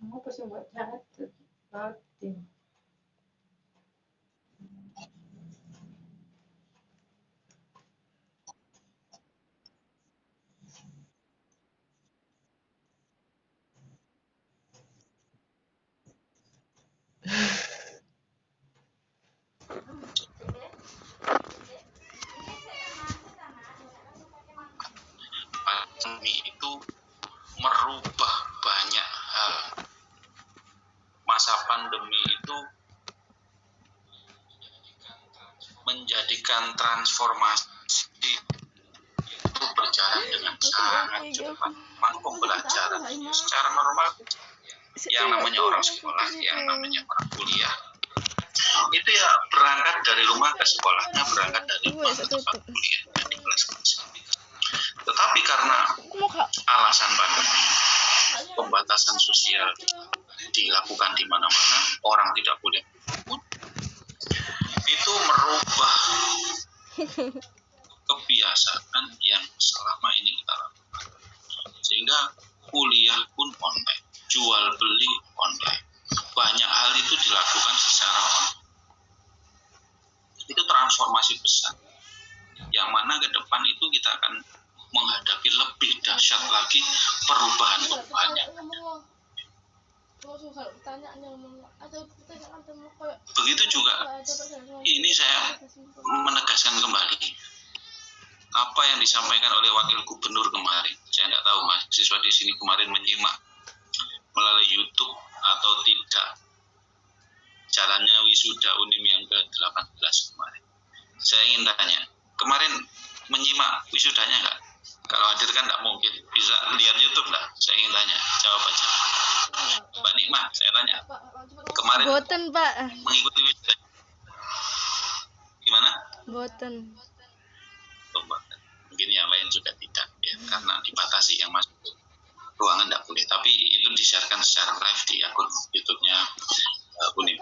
Mo kasi buat jahat batin. Pandemi itu merubah banyak hal. Masa pandemi itu menjadikan transformasi itu berjalan dengan sangat cepat. Pembelajaran secara normal yang namanya orang sekolah, yang namanya orang kuliah, itu ya berangkat dari rumah ke sekolahnya, berangkat dari rumah ke tempat kuliah di kelas-kelas. Tetapi karena alasan pandemi, pembatasan sosial dilakukan di mana-mana, orang tidak boleh berkumpul, itu merubah kebiasaan yang selama ini kita lakukan. Sehingga kuliah pun online, jual beli online, banyak hal itu dilakukan secara online. Itu transformasi besar, yang mana ke depan itu kita akan menghadapi lebih dahsyat lagi perubahan-perubahan yang ada. Begitu juga ini saya menegaskan kembali apa yang disampaikan oleh Wakil Gubernur kemarin. Saya tidak tahu mahasiswa di sini kemarin menyimak melalui YouTube atau tidak jalannya wisuda UNIM yang ke-18 kemarin. Saya ingin tanya, kemarin menyimak wisudanya nggak? Kalau hadir kan nggak mungkin, bisa lihat YouTube nggak? Saya ingin tanya, jawab aja. Mbak Nikmah, saya tanya, kemarin boten Pak, mengikuti wisuda gimana? boten. Mungkin yang lain juga tidak, ya, karena dibatasi yang masuk ruangan tidak boleh. Tapi itu disiarkan secara live di akun YouTube-nya UNIM.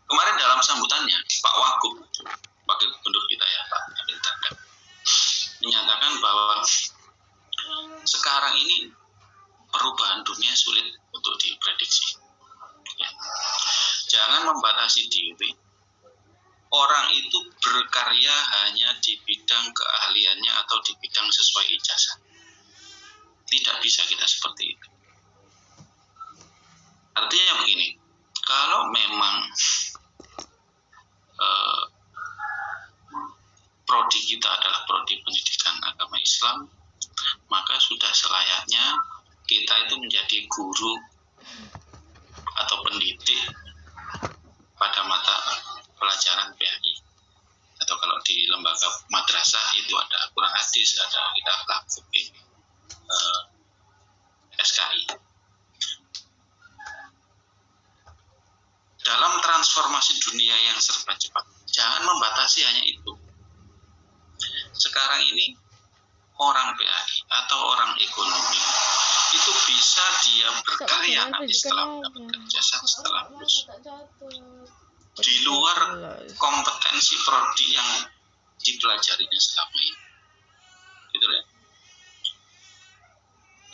Kemarin dalam sambutannya Pak Wagub, Wakil Gubernur kita ya Pak Emil Dardak, menyatakan bahwa sekarang ini perubahan dunia sulit untuk diprediksi. Ya. Jangan membatasi diri. Orang itu berkarya hanya di bidang keahliannya atau di bidang sesuai ijazah. Tidak bisa kita seperti itu. Artinya begini, kalau memang prodi kita adalah prodi pendidikan agama Islam, maka sudah selayaknya kita itu menjadi guru atau pendidik pada mata pelajaran PAI. Atau kalau di lembaga madrasah itu ada Quran hadis, ada kitab fikih, SKI. Dalam transformasi dunia yang serba cepat, jangan membatasi hanya itu. Sekarang ini orang PAI atau orang ekonomi itu bisa dia berkarya nanti setelah mendapatkan jasa, setelah lulus, di luar kompetensi prodi yang dipelajarinya selama ini. Gitu ya.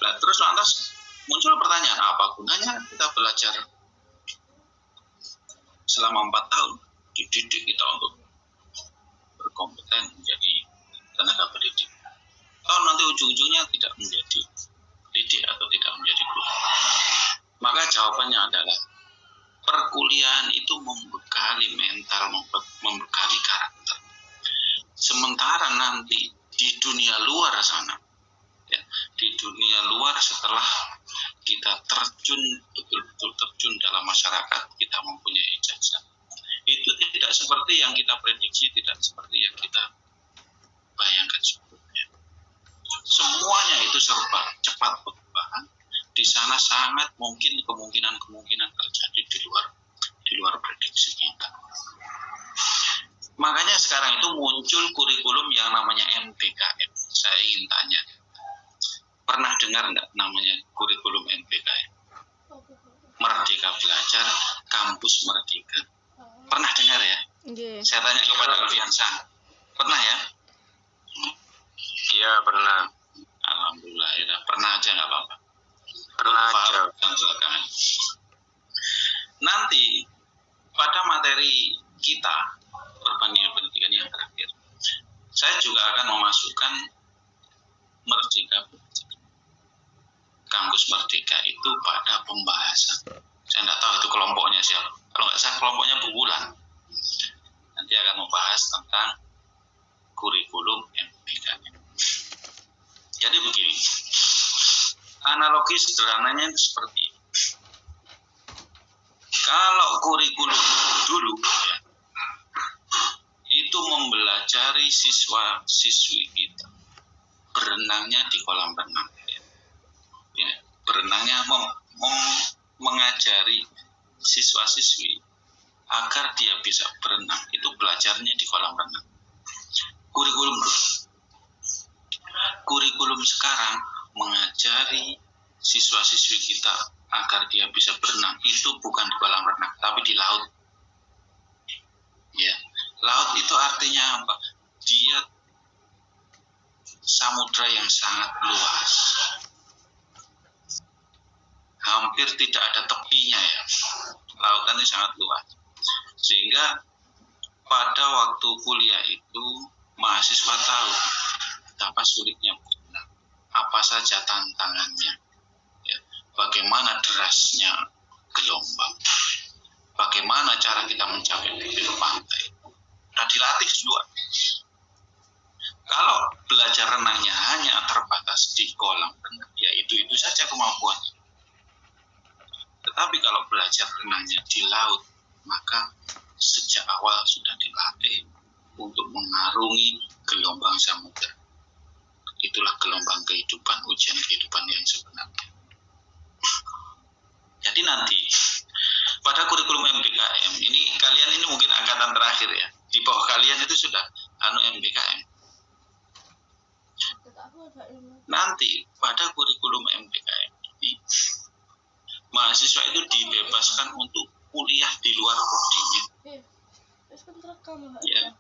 Nah, terus lantas muncul pertanyaan, apa gunanya kita belajar selama 4 tahun, dididik kita untuk berkompeten menjadi tenaga pendidik. Kalau nanti ujung-ujungnya tidak menjadi pendidik atau tidak menjadi guru. Maka jawabannya adalah perkuliahan itu membekali mental, membekali karakter. Sementara nanti di dunia luar sana, ya, di dunia luar setelah kita terjun, betul-betul terjun dalam masyarakat, kita mempunyai ijazah, itu tidak seperti yang kita prediksi, tidak seperti yang kita bayangkan sebelumnya. Semuanya itu serba cepat perubahan. Di sana sangat mungkin kemungkinan terjadi di luar prediksi kita. Makanya sekarang itu muncul kurikulum yang namanya MBKM. Saya ingin tanya, pernah dengar nggak namanya kurikulum MBKM? Merdeka Belajar, Kampus Merdeka. Pernah dengar ya? Yeah. Saya tanya kepada Alfiansyah, pernah ya? Iya, pernah. Alhamdulillah, ya. Pernah aja nggak apa-apa. Pelajar. Nanti pada materi kita perbandingan pendidikan yang terakhir, saya juga akan memasukkan Merdeka Belajar. Kampus Merdeka itu pada pembahasan. Saya tidak tahu itu kelompoknya siapa. Kalau nggak salah kelompoknya Bu Wulan. Nanti akan membahas tentang kurikulum MBKM. Jadi begini, analogi sederhananya itu seperti ini. Kalau kurikulum dulu ya, itu mempelajari siswa-siswi kita berenangnya di kolam renang. Ya, berenangnya mengajari siswa-siswi agar dia bisa berenang, itu belajarnya di kolam renang. Kurikulum dulu. Kurikulum sekarang mengajari siswa-siswi kita agar dia bisa berenang itu bukan di kolam renang, tapi di laut. Ya, laut itu artinya apa? Dia samudra yang sangat luas. Hampir tidak ada tepinya ya. Lautan ini sangat luas. Sehingga pada waktu kuliah itu mahasiswa tahu betapa sulitnya berenang, apa saja tantangannya, ya, bagaimana derasnya gelombang, bagaimana cara kita mencapai bibir pantai. Nah, dilatih dua. Kalau belajar renangnya hanya terbatas di kolam renang, ya itu saja kemampuannya. Tetapi kalau belajar renangnya di laut, maka sejak awal sudah dilatih untuk mengarungi gelombang samudra. Itulah gelombang kehidupan, ujian kehidupan yang sebenarnya. Jadi nanti pada kurikulum MBKM ini, kalian ini mungkin angkatan terakhir ya. Di bawah kalian itu sudah MBKM. Nanti pada kurikulum MBKM ini, mahasiswa itu dibebaskan untuk kuliah di luar prodinya. Ya.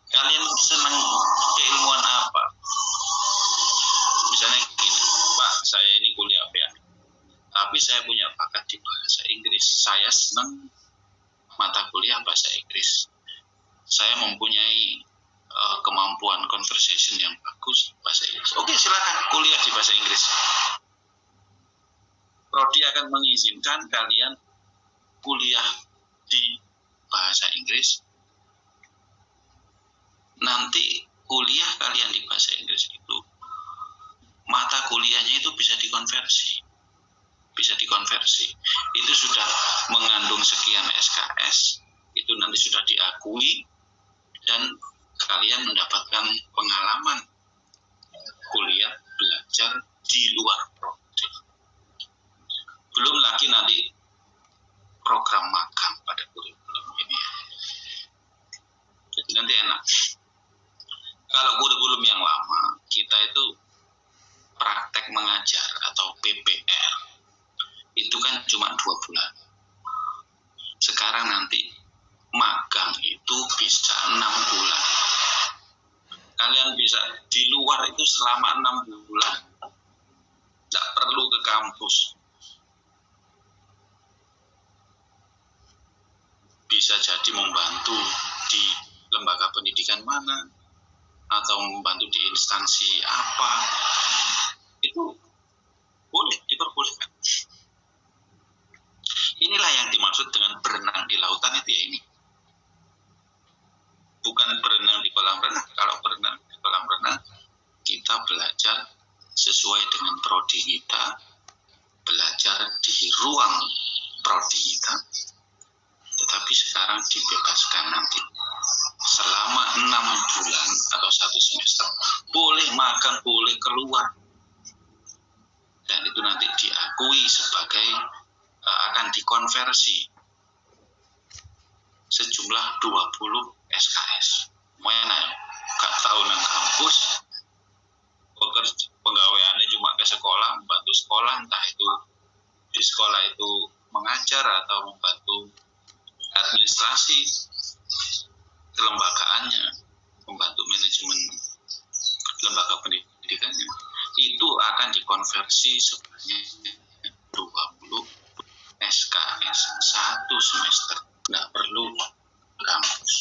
Kalian senang keilmuan apa? Misalnya gini, Pak, saya ini kuliah PA, tapi saya punya bakat di bahasa Inggris. Saya senang mata kuliah bahasa Inggris. Saya mempunyai kemampuan conversation yang bagus bahasa Inggris. Oke, silakan kuliah di bahasa Inggris. Prodi akan mengizinkan kalian kuliah di bahasa Inggris. Nanti kuliah kalian di bahasa Inggris itu, mata kuliahnya itu bisa dikonversi. Itu sudah mengandung sekian SKS, itu nanti sudah diakui, dan kalian mendapatkan pengalaman kuliah belajar di luar prodi. Belum lagi nanti program magang pada kurikulum ini. Jadi nanti enak. Kalau kurikulum yang lama, kita itu praktek mengajar atau PPR, itu kan cuma 2 bulan. Sekarang nanti magang itu bisa 6 bulan. Kalian bisa di luar itu selama 6 bulan. Tidak perlu ke kampus. Bisa jadi membantu di lembaga pendidikan mana, atau membantu di instansi apa, itu boleh, diperbolehkan. Inilah yang dimaksud dengan berenang di lautan itu ya ini. Bukan berenang di kolam renang. Kalau berenang di kolam renang, kita belajar sesuai dengan prodi kita, belajar di ruang prodi kita. Tetapi sekarang dibebaskan nanti selama 6 bulan atau 1 semester, boleh magang, boleh keluar, dan itu nanti diakui sebagai akan dikonversi sejumlah 20 SKS. Mana gak tahu nang kampus, pegawaiannya cuma ke sekolah, membantu sekolah, entah itu di sekolah itu mengajar atau membantu administrasi kelembagaannya, membantu manajemen lembaga pendidikannya, itu akan dikonversi sebanyak 1 semester, nggak perlu kampus.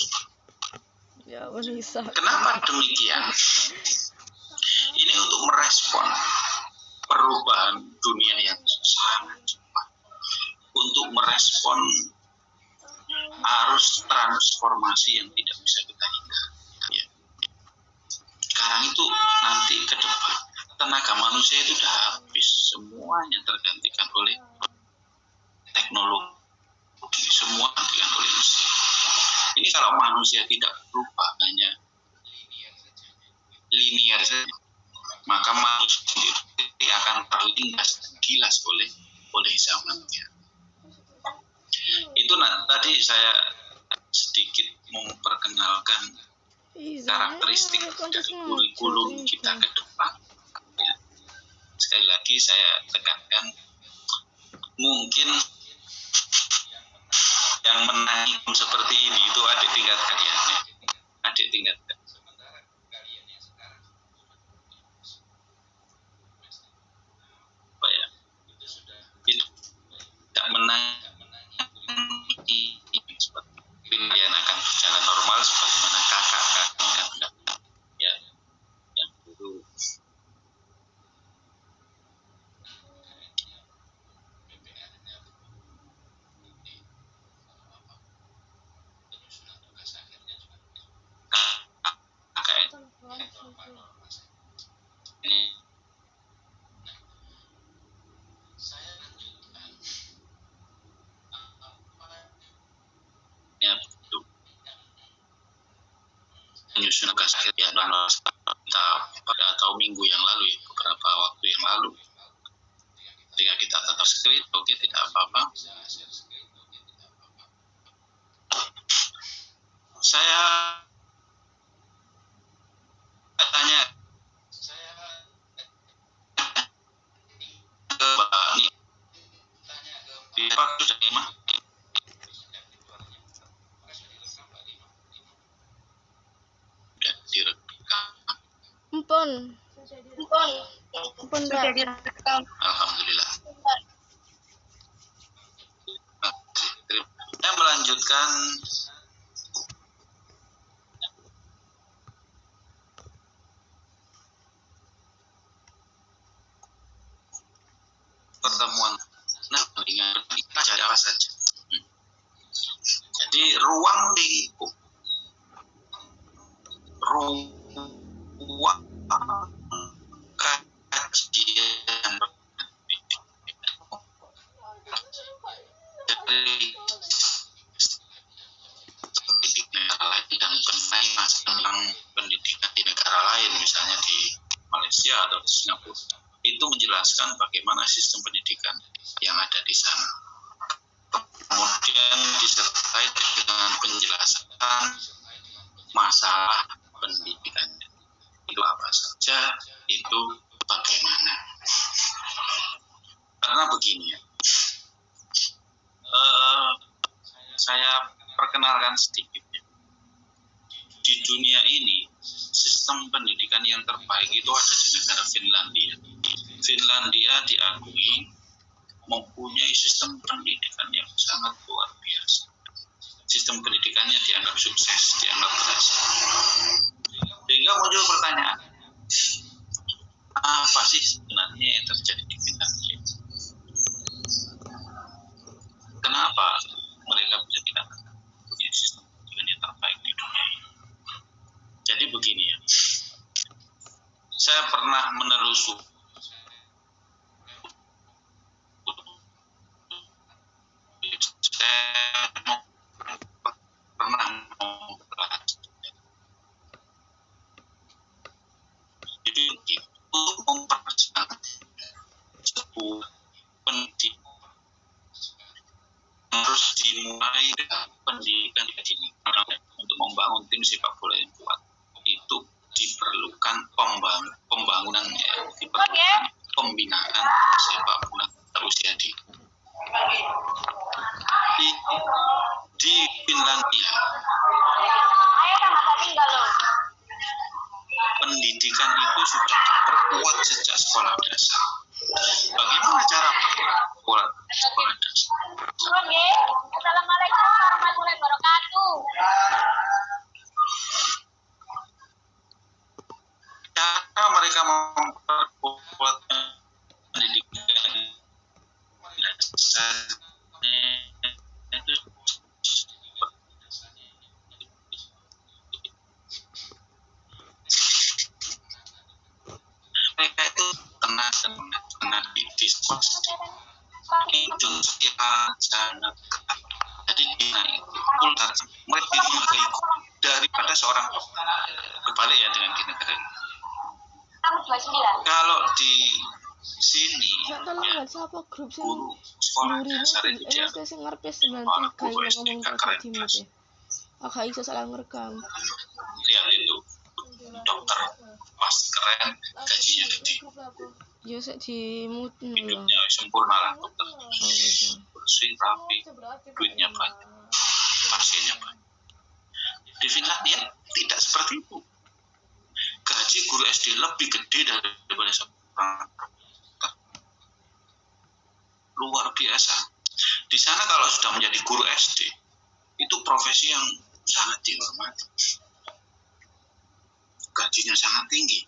Ya, Nisa. Kenapa demikian? Ini untuk merespon perubahan dunia yang sangat cepat, untuk merespon arus transformasi yang tidak bisa kita hindari. Ya. Sekarang itu nanti ke depan tenaga manusia itu sudah habis, semuanya tergantikan oleh teknologi, semua tergantikan oleh mesin. Ini kalau manusia tidak berubah hanya linear saja, maka manusia sendiri akan terlindas dan gilas oleh zamannya. Itu tadi saya sedikit memperkenalkan karakteristik dari kurikulum kita ke depan. Ya. Sekali lagi saya tekankan, mungkin yang menanggung seperti ini itu adik tingkat kalian, adik tingkat. Apa ya? Itu tidak menang. Kalian akan berjalan normal sebagaimana kakak ya, yang dulu ini ya begitu menyusun tugas akhir ya kita pada minggu yang lalu ya, beberapa waktu yang lalu ketika kita tetap skrip, oke, tidak apa-apa. Saya tanya ke Mbak Ni, Pak sudah lima? Sudah direkam. Empun, Sudah direkam. Alhamdulillah. Saya melanjutkan pertemuan dengan belajar apa saja. Jadi ruang kajian dari pendidik negara lain dan penilaian tentang pendidikan di negara lain, misalnya di Malaysia atau di Singapura, itu menjelaskan bagaimana sistem pendidikan yang ada di sana. Kemudian disertai dengan penjelasan masalah pendidikan. Itu apa saja, itu bagaimana. Karena begini ya, saya perkenalkan sedikit ya. Di dunia ini sistem pendidikan yang terbaik itu ada di negara Finlandia. Finlandia diakui mempunyai sistem pendidikan yang sangat luar biasa. Sistem pendidikannya dianggap sukses, dianggap berhasil. Sehingga muncul pertanyaan, apa sih sebenarnya yang terjadi di Finlandia? Kenapa mereka bisa dikatakan punya sistem pendidikan yang terbaik di dunia ini? Jadi begini ya, saya pernah menelusuri untuk mempercepat sebuah pendidikan harus dimulai dengan pendidikan dini. Untuk membangun tim sepak bola yang kuat itu diperlukan pembangunan ya, diperlukan pembinaan sepak bola usia dini. Di Finlandia pendidikan itu sudah diperkuat sejak sekolah dasar. Bagaimana cara memperkuat Assalamualaikum warahmatullahi wabarakatuh. Cara mereka memperkuat pendidikan itu mereka itu kena diskusi itu sana. Jadi dinaik mereka memakai daripada seorang kebalik ya dengan di negara ini. Kalau di sini Tolong siapa grup sing guru sekolah nurine dasar itu dia MST sing ngarepes anak 93 guru yang SD ngomong gak tadi keren dimut ya. Agak iso salah ngerekam. lihat itu dokter pas keren gajinya gede Ya sik dimut lho. hidupnya sempurna lah dokter Oh, wis. bersih rapi duitnya banyak pasiennya banyak. Di Finlandia tidak seperti itu. Gaji guru SD lebih gede daripada seorang dokter. Luar biasa. Di sana kalau sudah menjadi guru SD itu profesi yang sangat dihormati. Gajinya sangat tinggi.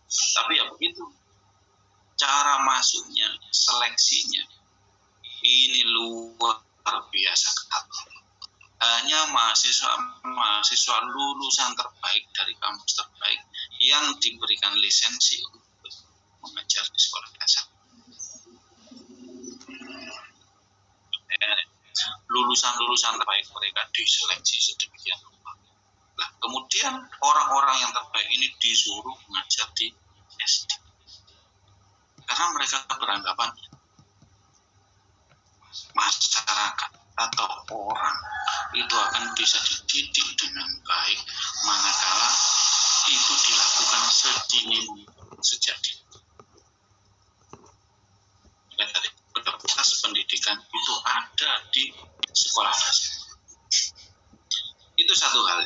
Tapi ya begitu. Cara masuknya, seleksinya ini luar biasa ketat. Hanya mahasiswa lulusan terbaik dari kampus terbaik yang diberikan lisensi untuk mengajar di sekolah dasar. Lulusan terbaik mereka diseleksi sedemikian rupa. Nah, kemudian orang-orang yang terbaik ini disuruh mengajar di SD. Karena mereka beranggapan masyarakat atau orang itu akan bisa dididik dengan baik manakala itu dilakukan sedini sejak dini. Dari proses pendidikan itu ada di sekolah dasar. Itu satu hal.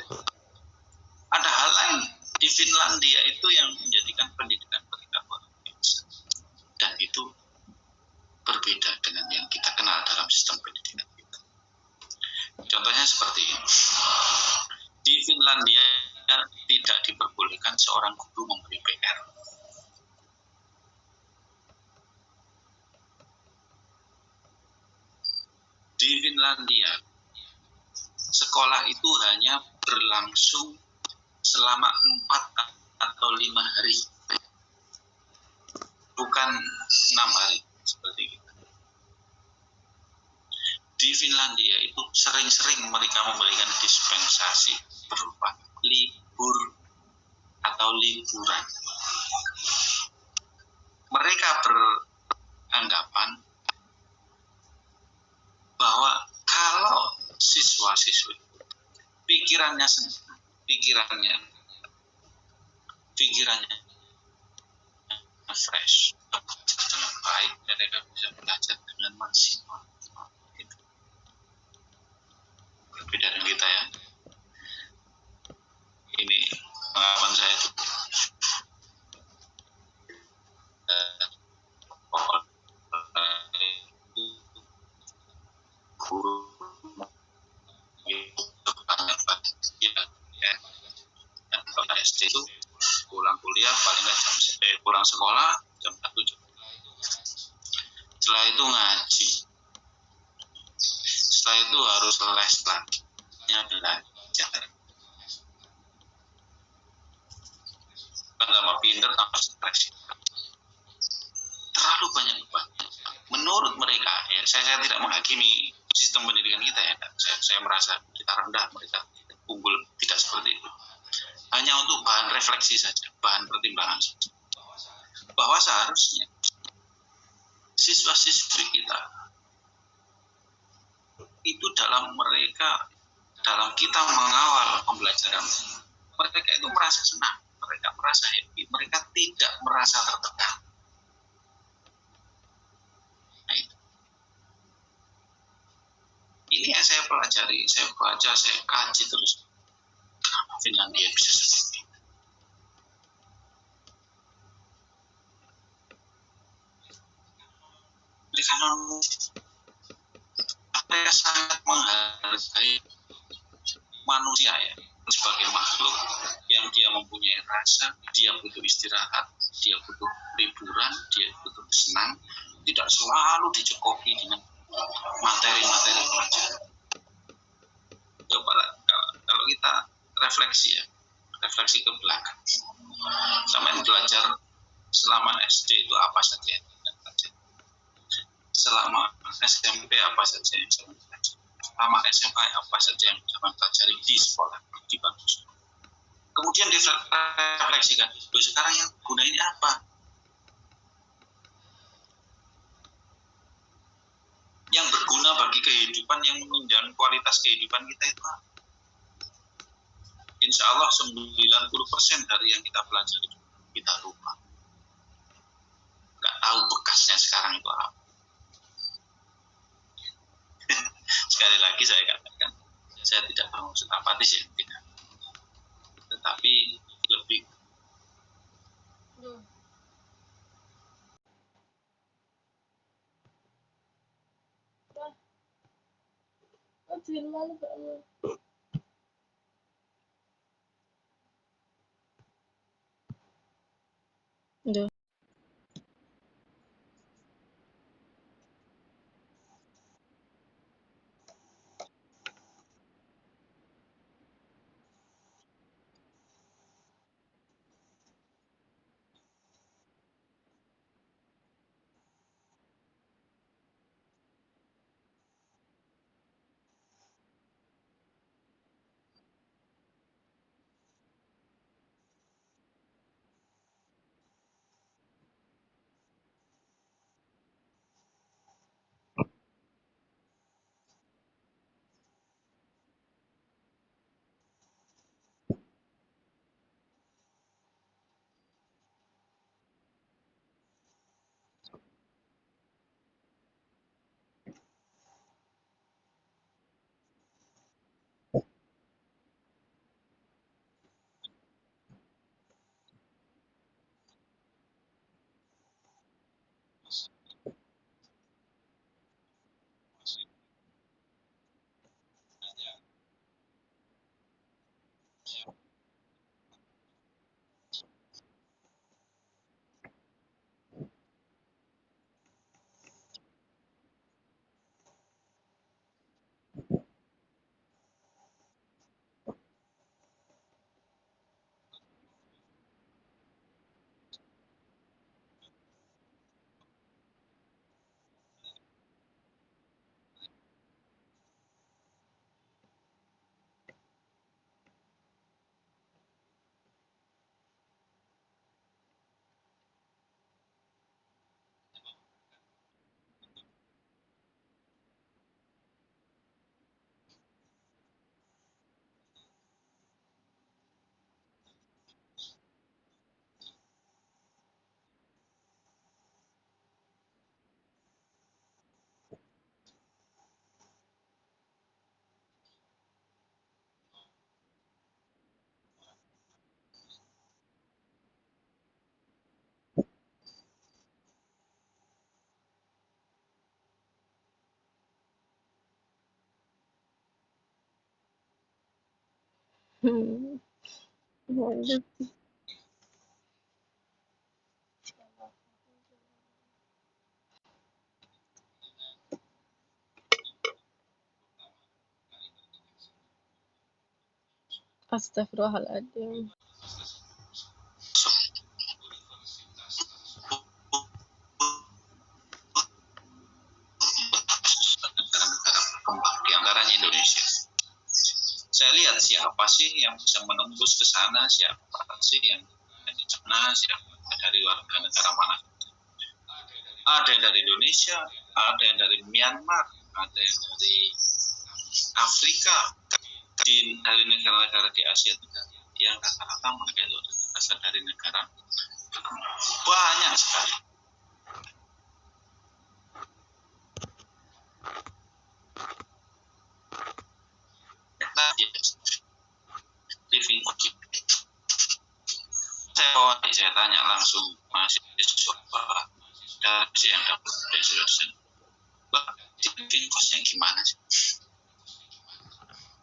Ada hal lain di Finlandia itu yang menjadikan pendidikan mereka luar biasa. Dan itu berbeda dengan yang kita kenal dalam sistem pendidikan kita. Contohnya seperti ini. Di Finlandia tidak diperbolehkan seorang guru memberi PR. Di Finlandia, sekolah itu hanya berlangsung selama 4 atau 5 hari. Bukan 6 hari seperti itu. Di Finlandia itu sering-sering mereka memberikan dispensasi berupa libur atau liburan. Mereka beranggapan bahwa kalau siswa-siswi pikirannya fresh, dengan baik, mereka bisa belajar dengan maksimal. Berbeda dengan kita ya. Ini pengalaman saya itu. Guru kalau SD itu pulang kuliah paling nggak pulang sekolah jam 1 jam. Setelah itu ngaji. Setelah itu harus les lagi. Belajar. Kan tambah pinter, tambah stres. Terlalu banyak beban. Menurut mereka, ya saya tidak menghakimi sistem pendidikan kita ya. Saya merasa kita rendah, mereka unggul, tidak seperti itu. Hanya untuk bahan refleksi saja, bahan pertimbangan saja. Bahwa seharusnya siswa-siswi kita itu dalam kita mengawal pembelajaran, mereka itu merasa senang, mereka merasa happy, mereka tidak merasa tertekan. Nah, ini yang saya pelajari, saya baca, saya kaji terus. Kenapa Finlandia bisa seperti itu? Mereka Saya sangat menghargai manusia ya, sebagai makhluk yang dia mempunyai rasa, dia butuh istirahat, dia butuh liburan, dia butuh senang, tidak selalu dicekoki dengan materi-materi pelajaran. Coba kalau kita refleksi ya, refleksi ke belakang. Sampai belajar selama SD itu apa saja yang kita pelajari? Selama SMP apa saja yang saya pelajari? Selama SMA apa saja yang saya pelajari di sekolah, di bangku sekolah? Kemudian direfleksikan, sekarang yang guna ini apa? Yang berguna bagi kehidupan, yang menunjang kualitas kehidupan kita itu apa? Insya Allah 90% dari yang kita pelajari kita lupa. Nggak tahu bekasnya sekarang itu apa. Sekali lagi saya katakan, saya tidak bermaksud apatis ya, tidak. Tetapi lebih Duh. Waduh. Astagfirullahaladzim. negara-negara berkembang, diantaranya Indonesia. Saya lihat siapa sih yang bisa menembus ke sana, siapa sih yang dari sana, siapa dari warga negara mana. Ada yang dari Indonesia, ada yang dari Myanmar, ada yang dari Afrika, dari negara-negara di Asia Tenggara, yang rata-rata mereka itu berasal dari negara berkembang. Banyak sekali. Living saya tanya langsung mahasiswa dari yang dapat destination living cost-nya gimana sih?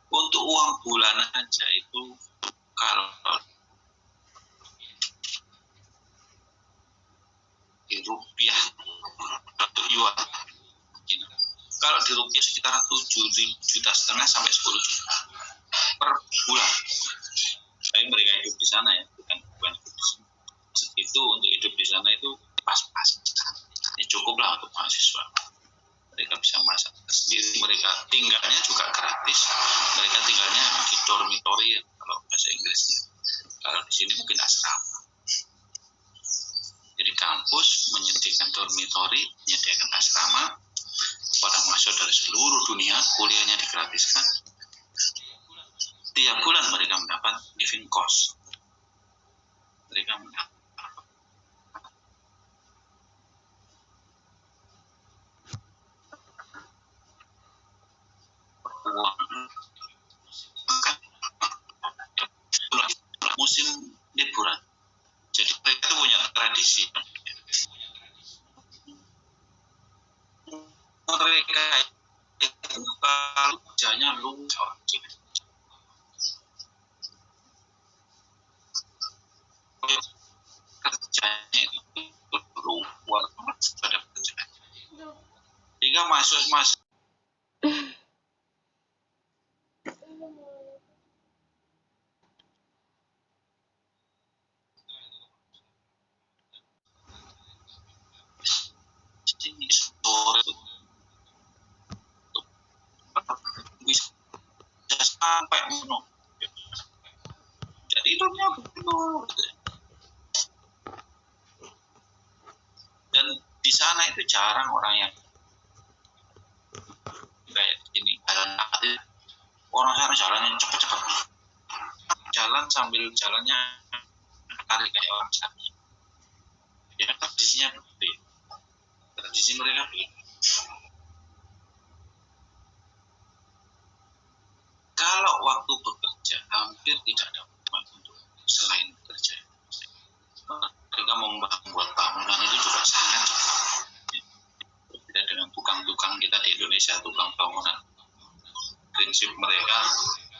Untuk uang bulanan aja itu kalau di rupiah atau yuan, kalau di rupiah sekitar 7,5 juta sampai 10 juta per bulan. Tapi mereka hidup di sana ya, bukan hidup di sini. Itu untuk hidup di sana itu pas-pas. Ya cukuplah untuk mahasiswa. Mereka bisa masak sendiri, mereka tinggalnya juga gratis. Mereka tinggalnya di dormitory ya, kalau bahasa Inggrisnya. Kalau di sini mungkin asrama. Jadi kampus menyediakan dormitory, menyediakan asrama kepada mahasiswa dari seluruh dunia, kuliahnya digratiskan. Tiap bulan mereka mendapat living cost. Mereka mendapat musim liburan. Jadi mereka itu punya tradisi. Mereka itu kalau kerjanya luar kerjanya itu luar pada kerjaan. Jika masuk sore bisa sampai penuh. Jadi hidupnya penuh. Dan di sana itu jarang orang yang kayak ini orang sana jalannya cepat-cepat, jalan sambil jalannya tarik kayak orang sakit. Ya tradisinya begitu. Tradisi mereka begitu. Kalau waktu bekerja hampir tidak ada waktu untuk selain bekerja. Mereka membuat bangunan itu juga sangat berbeda dengan tukang-tukang kita di Indonesia, tukang bangunan. Prinsip mereka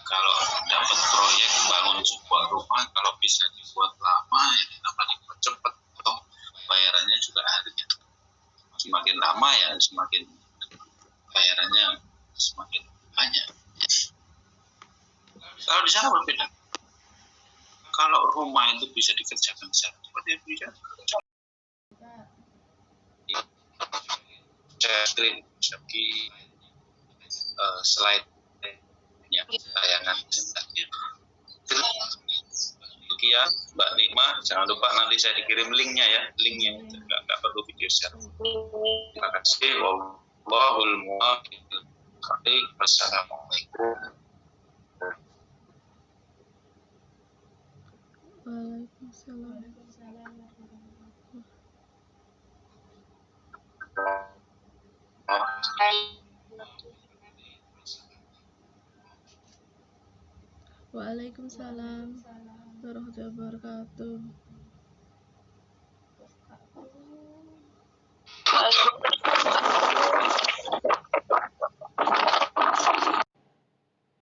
kalau dapat proyek bangun sebuah rumah, kalau bisa dibuat lama ya kenapa dibuat cepat, toh bayarannya juga harga semakin lama ya semakin bayarannya semakin banyak. Kalau di sana berbeda. Kalau rumah itu bisa dikerjakan seperti bisa. Saya screen di slide-nya tayangan. Sekian Mbak Nima, jangan lupa nanti saya dikirim linknya ya, linknya nggak perlu video share. Terima kasih. Wallahul muwaffiq. Wassalamualaikum. Waalaikumsalam. Waalaikumsalam warahmatullahi wabarakatuh.